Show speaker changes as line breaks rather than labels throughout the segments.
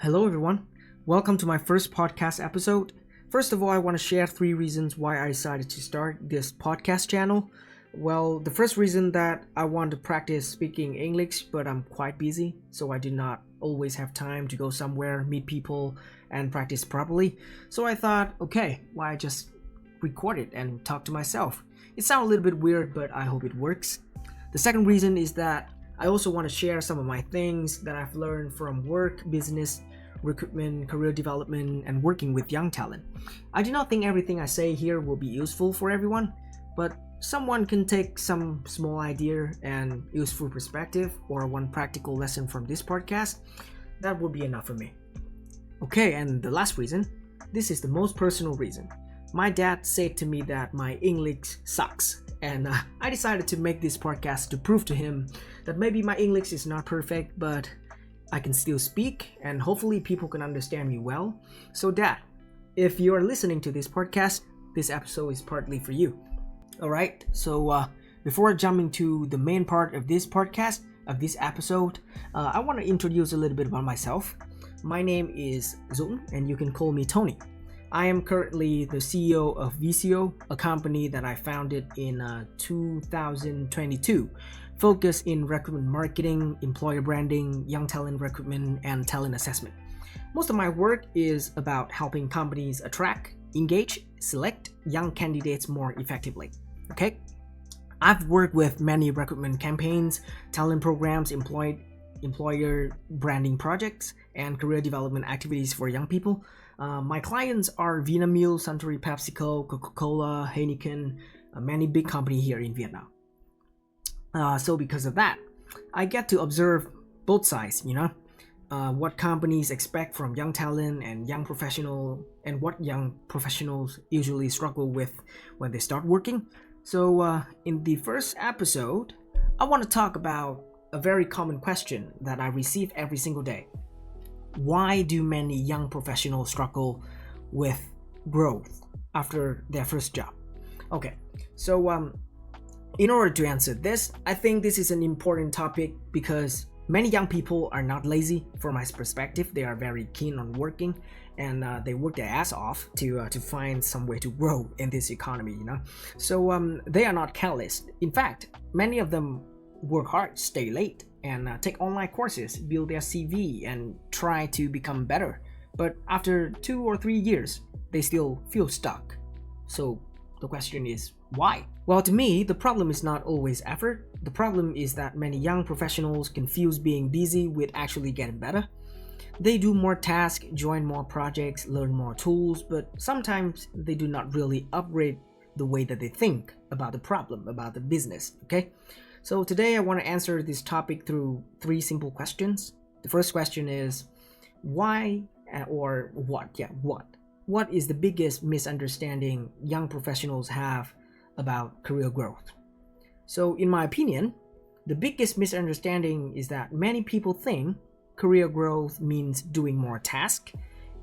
Hello, everyone. Welcome to my first podcast episode. First of all, I want to share 3 reasons why I decided to start this podcast channel. Well, the first reason that I want to practice speaking English, but I'm quite busy, so I do not always have time to go somewhere, meet people, and practice properly. So I thought, okay, why just record it and talk to myself? It sounds a little bit weird, but I hope it works. The second reason is that I also want to share some of my things that I've learned from work, business, recruitment, career development, and working with young talent. I do not think everything I say here will be useful for everyone, but someone can take some small idea and useful perspective or one practical lesson from this podcast. That would be enough for me. Okay, and the last reason, this is the most personal reason. My dad said to me that my English sucks, and I decided to make this podcast to prove to him that maybe my English is not perfect, but I can still speak and hopefully people can understand me well. So Dad, if you are listening to this podcast, this episode is partly for you. Alright, so before jumping to the main part of this podcast, of this episode, I want to introduce a little bit about myself. My name is Dũng and you can call me Tony. I am currently the CEO of VCO, a company that I founded in 2022, focused in recruitment marketing, employer branding, young talent recruitment, and talent assessment. Most of my work is about helping companies attract, engage, select young candidates more effectively. Okay? I've worked with many recruitment campaigns, talent programs, employer branding projects, and career development activities for young people. My clients are Vietnamese, Suntory, PepsiCo, Coca-Cola, Heineken, many big companies here in Vietnam. So because of that, I get to observe both sides, what companies expect from young talent and young professional, and what young professionals usually struggle with when they start working. So in the first episode, I want to talk about a very common question that I receive every single day. Why do many young professionals struggle with growth after their first job? Okay, so in order to answer this, I think this is an important topic because many young people are not lazy. From my perspective, they are very keen on working and they work their ass off to find some way to grow in this economy, So they are not careless. In fact, many of them work hard, stay late, and take online courses, build their CV, and try to become better. But after 2 or 3 years, they still feel stuck. So the question is, why? Well, to me, the problem is not always effort. The problem is that many young professionals confuse being busy with actually getting better. They do more tasks, join more projects, learn more tools, but sometimes they do not really upgrade the way that they think about the problem, about the business, okay? So today I want to answer this topic through 3 simple questions. The first question is, why or what? What is the biggest misunderstanding young professionals have about career growth? So in my opinion, the biggest misunderstanding is that many people think career growth means doing more tasks,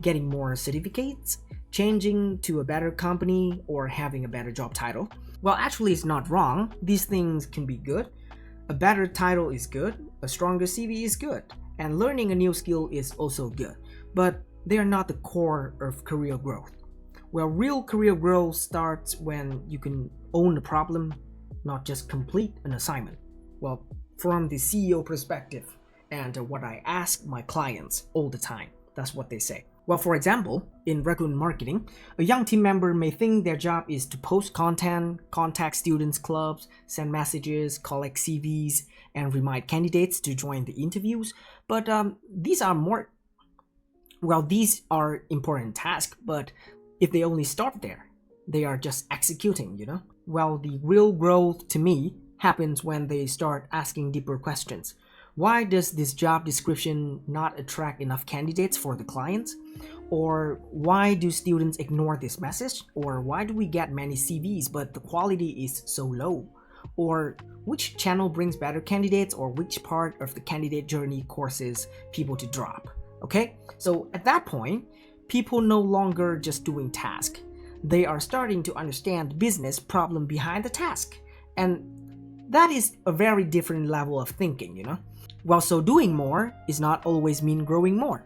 getting more certificates, changing to a better company, or having a better job title. Well, actually it's not wrong. These things can be good. A better title is good, a stronger CV is good, and learning a new skill is also good. But they are not the core of career growth. Well, real career growth starts when you can own a problem, not just complete an assignment. Well, from the CEO perspective and what I ask my clients all the time, that's what they say. Well, for example, in recruitment marketing, a young team member may think their job is to post content, contact students' clubs, send messages, collect CVs, and remind candidates to join the interviews. But these are important tasks, but if they only start there, they are just executing, Well, the real growth to me happens when they start asking deeper questions. Why does this job description not attract enough candidates for the clients? Or why do students ignore this message? Or why do we get many CVs but the quality is so low? Or which channel brings better candidates, or which part of the candidate journey causes people to drop? Okay, so at that point, people no longer just doing task. They are starting to understand the business problem behind the task. And that is a very different level of thinking, Well, so doing more is not always mean growing more.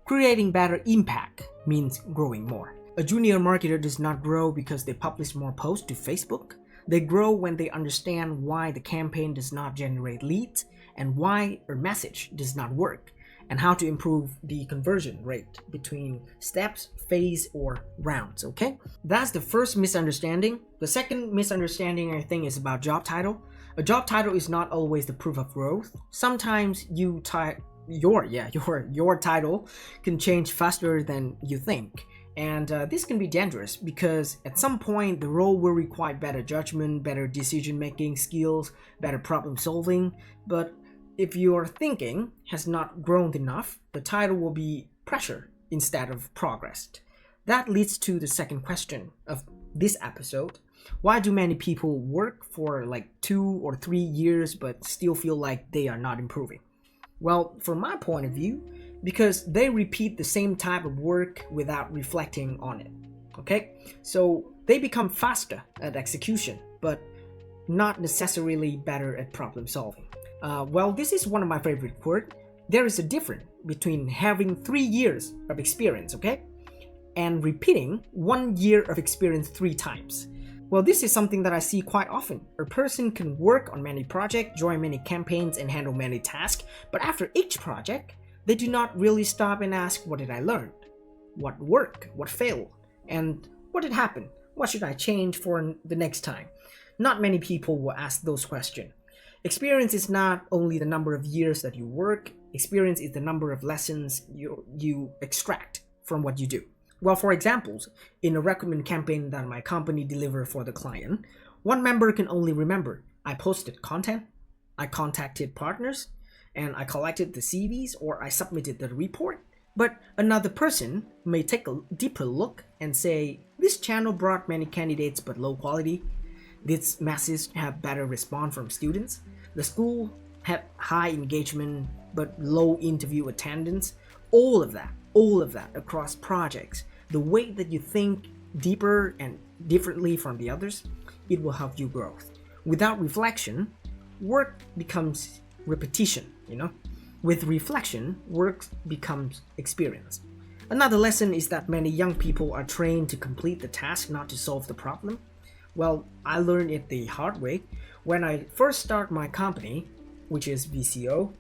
Creating better impact means growing more. A junior marketer does not grow because they publish more posts to Facebook. They grow when they understand why the campaign does not generate leads and why a message does not work, and how to improve the conversion rate between steps, phase, or rounds, okay? That's the first misunderstanding. The second misunderstanding, I think, is about job title. A job title is not always the proof of growth. Sometimes your title can change faster than you think. And this can be dangerous because at some point the role will require better judgment, better decision-making skills, better problem solving. But if your thinking has not grown enough, the title will be pressure instead of progress. That leads to the second question of this episode. Why do many people work for like 2 or 3 years but still feel like they are not improving? Well, from my point of view, because they repeat the same type of work without reflecting on it. Okay? So they become faster at execution, but not necessarily better at problem solving. Well, this is one of my favorite quotes. There is a difference between having 3 years of experience, okay, and repeating 1 year of experience 3 times. Well, this is something that I see quite often. A person can work on many projects, join many campaigns, and handle many tasks, but after each project, they do not really stop and ask, what did I learn? What worked? What failed? And what did happen? What should I change for the next time? Not many people will ask those questions. Experience is not only the number of years that you work, experience is the number of lessons you extract from what you do. Well, for examples, in a recruitment campaign that my company delivered for the client, one member can only remember, I posted content, I contacted partners, and I collected the CVs or I submitted the report. But another person may take a deeper look and say, this channel brought many candidates but low quality. This message have better response from students. The school had high engagement but low interview attendance. All of that across projects. The way that you think deeper and differently from the others, it will help you grow. Without reflection, work becomes repetition, With reflection, work becomes experience. Another lesson is that many young people are trained to complete the task, not to solve the problem. Well, I learned it the hard way. When I first started my company, which is VCO,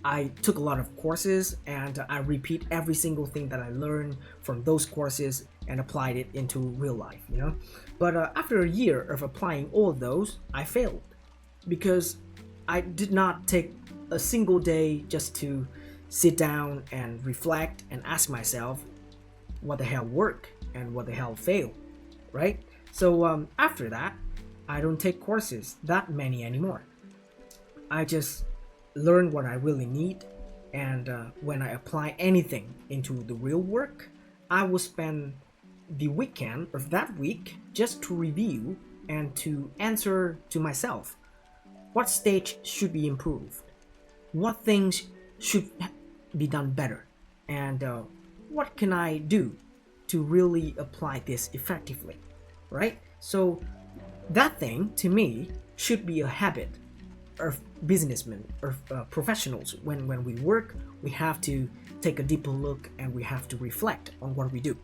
I took a lot of courses and I repeat every single thing that I learned from those courses and applied it into real life, But after a year of applying all of those, I failed because I did not take a single day just to sit down and reflect and ask myself what the hell worked and what the hell failed, right? So after that, I don't take courses that many anymore. I just learn what I really need, and when I apply anything into the real work, I will spend the weekend of that week just to review and to answer to myself what stage should be improved, what things should be done better, and what can I do to really apply this effectively, right? So that thing to me should be a habit of businessmen or professionals. When we work, we have to take a deeper look and we have to reflect on what we do.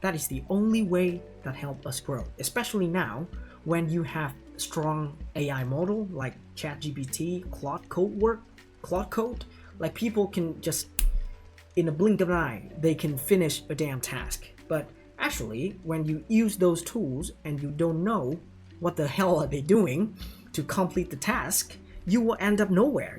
That is the only way that helps us grow, especially now when you have strong AI model like ChatGPT, Claude Code, like people can just in a blink of an eye they can finish a damn task. But actually, when you use those tools and you don't know what the hell are they doing to complete the task, you will end up nowhere,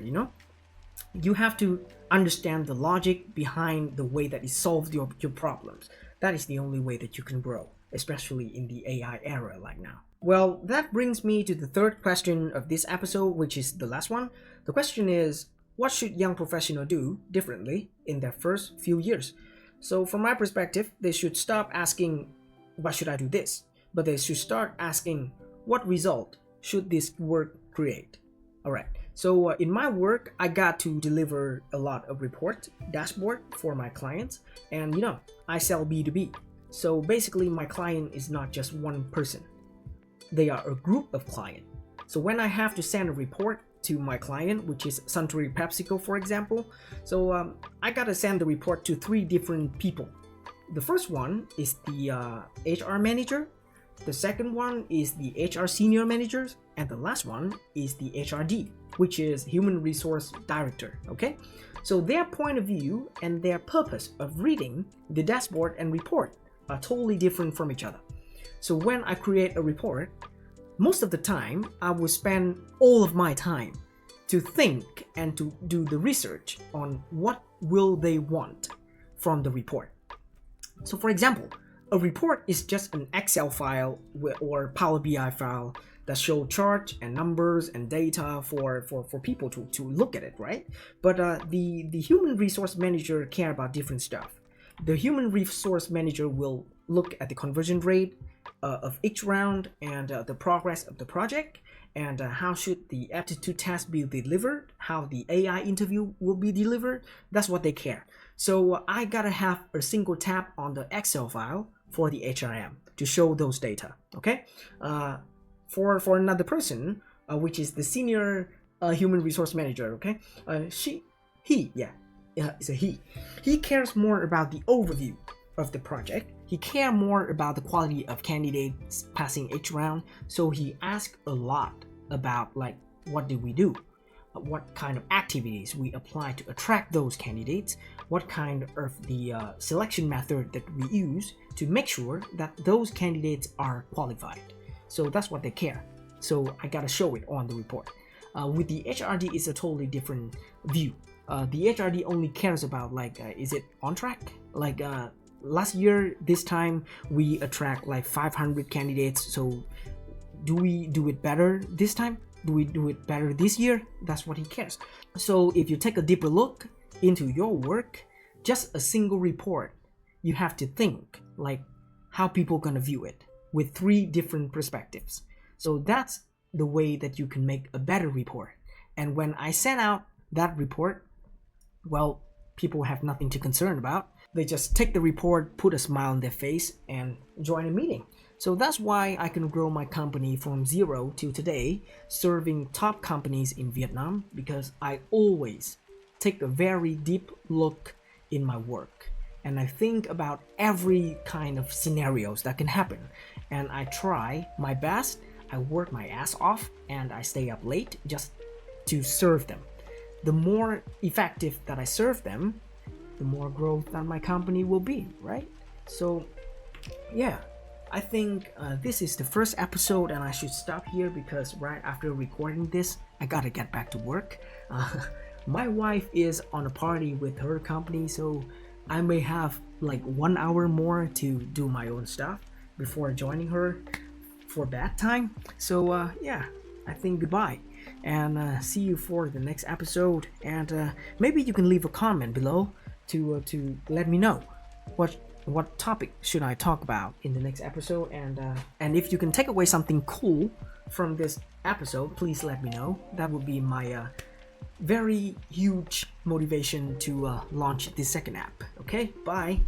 You have to understand the logic behind the way that it solves your problems. That is the only way that you can grow, especially in the AI era like now. Well, that brings me to the third question of this episode, which is the last one. The question is, what should young professionals do differently in their first few years? So from my perspective, they should stop asking, why should I do this? But they should start asking, what result should this work create? Alright, so in my work, I got to deliver a lot of report, dashboard for my clients. And I sell B2B. So basically my client is not just one person. They are a group of clients. So when I have to send a report to my client, which is Suntory PepsiCo, for example. So I gotta send the report to 3 different people. The first one is the HR manager, the second one is the HR senior managers, and the last one is the HRD, which is Human Resource Director, okay? So their point of view and their purpose of reading the dashboard and report are totally different from each other. So when I create a report, most of the time I will spend all of my time to think and to do the research on what will they want from the report. So for example, a report is just an Excel file or Power BI file that show charts and numbers and data for people to look at it, right? But the human resource manager care about different stuff. The human resource manager will look at the conversion rate of each round and the progress of the project, and how should the aptitude test be delivered, how the AI interview will be delivered. That's what they care. So I gotta have a single tab on the Excel file for the HRM to show those data, okay? For another person, which is the senior human resource manager, okay? It's a he. He cares more about the overview of the project. He cares more about the quality of candidates passing each round. So he asks a lot about like, what did we do? What kind of activities we apply to attract those candidates? What kind of the selection method that we use to make sure that those candidates are qualified? So that's what they care. So I gotta show it on the report. With the HRD, it's a totally different view. The HRD only cares about like, is it on track? Like last year, this time we attract like 500 candidates. So do we do it better this time? Do we do it better this year? That's what he cares. So if you take a deeper look into your work, just a single report, you have to think like how people gonna view it with 3 different perspectives. So that's the way that you can make a better report. And when I send out that report, well, people have nothing to concern about. They just take the report, put a smile on their face, and join a meeting. So that's why I can grow my company from 0 to today, serving top companies in Vietnam, because I always take a very deep look in my work. And I think about every kind of scenarios that can happen. And I try my best, I work my ass off, and I stay up late just to serve them. The more effective that I serve them, the more growth that my company will be, right? So, yeah. I think this is the first episode and I should stop here because right after recording this, I gotta get back to work. My wife is on a party with her company, so I may have like 1 hour more to do my own stuff before joining her for that time. So yeah, I think goodbye and see you for the next episode. And maybe you can leave a comment below to let me know what topic should I talk about in the next episode, and if you can take away something cool from this episode, please let me know. That would be my very huge motivation to launch this second app. Okay, bye.